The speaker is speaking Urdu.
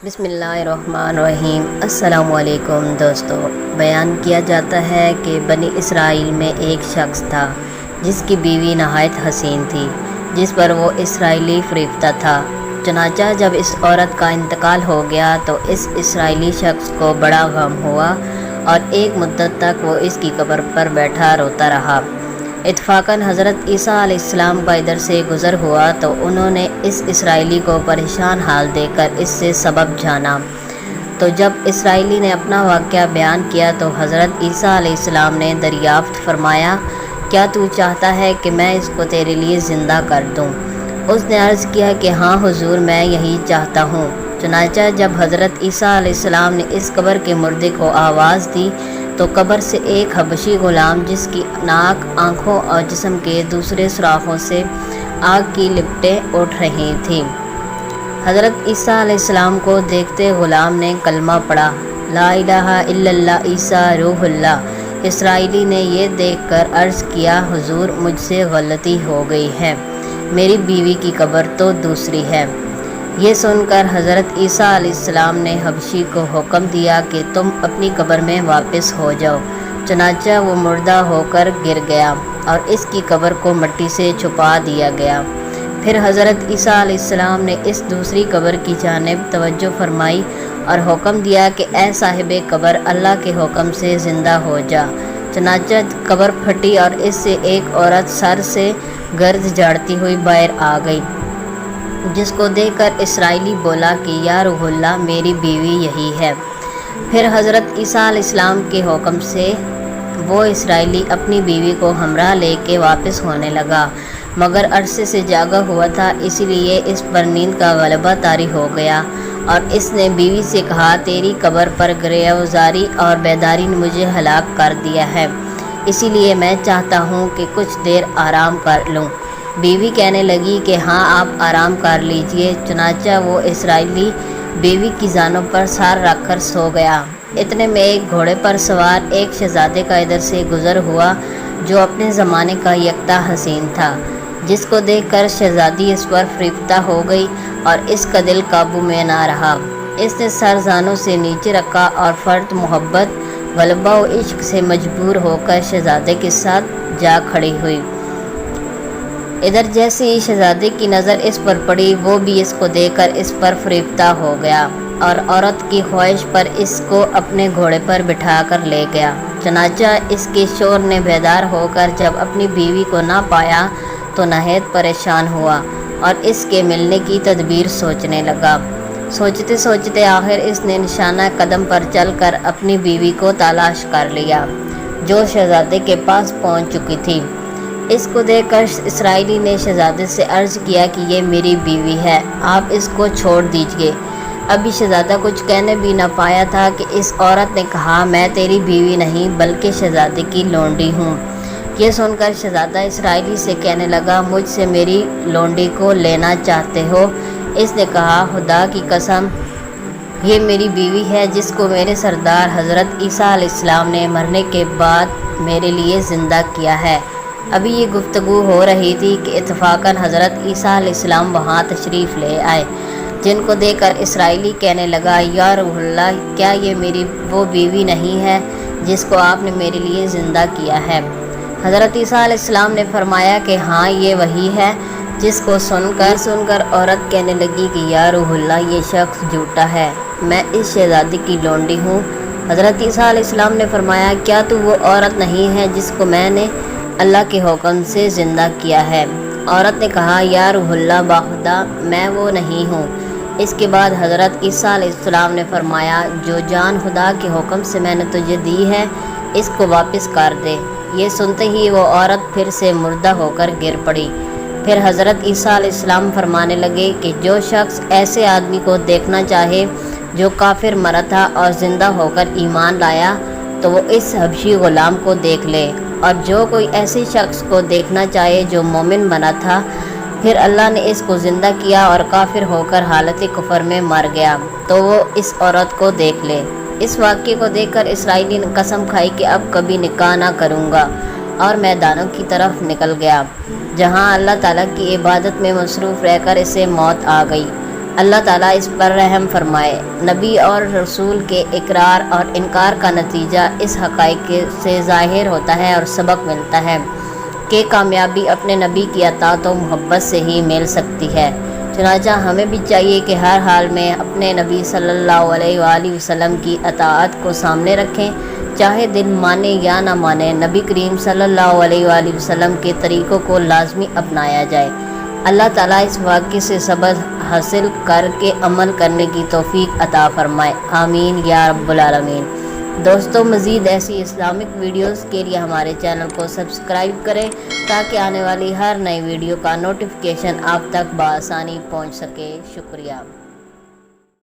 بسم اللہ الرحمن الرحیم۔ السلام علیکم دوستو۔ بیان کیا جاتا ہے کہ بنی اسرائیل میں ایک شخص تھا جس کی بیوی نہایت حسین تھی، جس پر وہ اسرائیلی فریفتہ تھا۔ چنانچہ جب اس عورت کا انتقال ہو گیا تو اس اسرائیلی شخص کو بڑا غم ہوا اور ایک مدت تک وہ اس کی قبر پر بیٹھا روتا رہا۔ اتفاقاً حضرت عیسیٰ علیہ السلام کا ادھر سے گزر ہوا تو انہوں نے اس اسرائیلی کو پریشان حال دیکھ کر اس سے سبب جانا۔ تو جب اسرائیلی نے اپنا واقعہ بیان کیا تو حضرت عیسیٰ علیہ السلام نے دریافت فرمایا، کیا تو چاہتا ہے کہ میں اس کو تیرے لیے زندہ کر دوں؟ اس نے عرض کیا کہ ہاں حضور، میں یہی چاہتا ہوں۔ چنانچہ جب حضرت عیسیٰ علیہ السلام نے اس قبر کے مردے کو آواز دی تو قبر سے ایک حبشی غلام، جس کی ناک، آنکھوں اور جسم کے دوسرے سوراخوں سے آگ کی لپٹیں اٹھ رہی تھیں، حضرت عیسیٰ علیہ السلام کو دیکھتے غلام نے کلمہ پڑھا، لا الہ الا اللہ عیسیٰ روح اللہ۔ اسرائیلی نے یہ دیکھ کر عرض کیا، حضور مجھ سے غلطی ہو گئی ہے، میری بیوی کی قبر تو دوسری ہے۔ یہ سن کر حضرت عیسیٰ علیہ السلام نے حبشی کو حکم دیا کہ تم اپنی قبر میں واپس ہو جاؤ۔ چنانچہ وہ مردہ ہو کر گر گیا اور اس کی قبر کو مٹی سے چھپا دیا گیا۔ پھر حضرت عیسیٰ علیہ السلام نے اس دوسری قبر کی جانب توجہ فرمائی اور حکم دیا کہ اے صاحب قبر، اللہ کے حکم سے زندہ ہو جا۔ چنانچہ قبر پھٹی اور اس سے ایک عورت سر سے گرد جھاڑتی ہوئی باہر آ گئی، جس کو دیکھ کر اسرائیلی بولا کہ یا روح اللہ، میری بیوی یہی ہے۔ پھر حضرت عیسیٰ علیہ السلام کے حکم سے وہ اسرائیلی اپنی بیوی کو ہمراہ لے کے واپس ہونے لگا، مگر عرصے سے جاگا ہوا تھا، اسی لیے اس پر نیند کا غلبہ طاری ہو گیا اور اس نے بیوی سے کہا، تیری قبر پر گریہوزاری اور بیداری نے مجھے ہلاک کر دیا ہے، اسی لیے میں چاہتا ہوں کہ کچھ دیر آرام کر لوں۔ بیوی کہنے لگی کہ ہاں آپ آرام کر لیجئے۔ چنانچہ وہ اسرائیلی بیوی کی زانوں پر سار رکھ کر سو گیا۔ اتنے میں ایک گھوڑے پر سوار ایک شہزادے کا ادھر سے گزر ہوا جو اپنے زمانے کا یکتا حسین تھا، جس کو دیکھ کر شہزادی اس پر فریفتہ ہو گئی اور اس کا دل قابو میں نہ رہا۔ اس نے سر زانوں سے نیچے رکھا اور فرط محبت، غلبہ و عشق سے مجبور ہو کر شہزادے کے ساتھ جا کھڑی ہوئی۔ ادھر جیسے ہی شہزادے کی نظر اس پر پڑی، وہ بھی اس کو دیکھ کر اس پر فریفتہ ہو گیا اور عورت کی خواہش پر اس کو اپنے گھوڑے پر بٹھا کر لے گیا۔ چنانچہ اس کے شوہر نے بیدار ہو کر جب اپنی بیوی کو نہ پایا تو نہایت پریشان ہوا اور اس کے ملنے کی تدبیر سوچنے لگا۔ سوچتے سوچتے آخر اس نے نشانہ قدم پر چل کر اپنی بیوی کو تلاش کر لیا، جو شہزادے کے پاس پہنچ چکی تھی۔ اس کو دیکھ کر اسرائیلی نے شہزادے سے عرض کیا کہ یہ میری بیوی ہے، آپ اس کو چھوڑ دیجئے۔ ابھی شہزادہ کچھ کہنے بھی نہ پایا تھا کہ اس عورت نے کہا، میں تیری بیوی نہیں بلکہ شہزادے کی لونڈی ہوں۔ یہ سن کر شہزادہ اسرائیلی سے کہنے لگا، مجھ سے میری لونڈی کو لینا چاہتے ہو؟ اس نے کہا، خدا کی قسم، یہ میری بیوی ہے جس کو میرے سردار حضرت عیسیٰ علیہ السلام نے مرنے کے بعد میرے لیے زندہ کیا ہے۔ ابھی یہ گفتگو ہو رہی تھی کہ اتفاقاً حضرت عیسیٰ علیہ السلام وہاں تشریف لے آئے، جن کو دیکھ کر اسرائیلی کہنے لگا، یا روح اللہ، کیا یہ میری وہ بیوی نہیں ہے جس کو آپ نے میرے لیے زندہ کیا ہے؟ حضرت عیسیٰ علیہ السلام نے فرمایا کہ ہاں یہ وہی ہے، جس کو سن کر عورت کہنے لگی کہ یا روح اللہ، یہ شخص جھوٹا ہے، میں اس شہزادی کی لونڈی ہوں۔ حضرت عیسیٰ علیہ السلام نے فرمایا، کیا تو وہ عورت نہیں ہے جس کو میں نے اللہ کے حکم سے زندہ کیا ہے؟ عورت نے کہا، یا روح اللہ، باخدا میں وہ نہیں ہوں۔ اس کے بعد حضرت عیسیٰ علیہ السلام نے فرمایا، جو جان خدا کے حکم سے میں نے تجھے دی ہے، اس کو واپس کر دے۔ یہ سنتے ہی وہ عورت پھر سے مردہ ہو کر گر پڑی۔ پھر حضرت عیسیٰ علیہ السلام فرمانے لگے کہ جو شخص ایسے آدمی کو دیکھنا چاہے جو کافر مرا تھا اور زندہ ہو کر ایمان لایا تو وہ اس حبشی غلام کو دیکھ لے، اور جو کوئی ایسے شخص کو دیکھنا چاہے جو مومن بنا تھا، پھر اللہ نے اس کو زندہ کیا اور کافر ہو کر حالت کفر میں مر گیا، تو وہ اس عورت کو دیکھ لے۔ اس واقعے کو دیکھ کر اسرائیلی نے قسم کھائی کہ اب کبھی نکاح نہ کروں گا، اور میدانوں کی طرف نکل گیا، جہاں اللہ تعالیٰ کی عبادت میں مصروف رہ کر اسے موت آ گئی۔ اللہ تعالیٰ اس پر رحم فرمائے۔ نبی اور رسول کے اقرار اور انکار کا نتیجہ اس حقائق سے ظاہر ہوتا ہے اور سبق ملتا ہے کہ کامیابی اپنے نبی کی اطاعت و محبت سے ہی مل سکتی ہے۔ چنانچہ ہمیں بھی چاہیے کہ ہر حال میں اپنے نبی صلی اللہ علیہ وآلہ وسلم کی اطاعت کو سامنے رکھیں، چاہے دل مانے یا نہ مانے۔ نبی کریم صلی اللہ علیہ وآلہ وسلم کے طریقوں کو لازمی اپنایا جائے۔ اللہ تعالیٰ اس واقعے سے سبق حاصل کر کے عمل کرنے کی توفیق عطا فرمائے، آمین یا رب العالمین۔ دوستو، مزید ایسی اسلامک ویڈیوز کے لیے ہمارے چینل کو سبسکرائب کریں تاکہ آنے والی ہر نئی ویڈیو کا نوٹیفیکیشن آپ تک بآسانی پہنچ سکے۔ شکریہ۔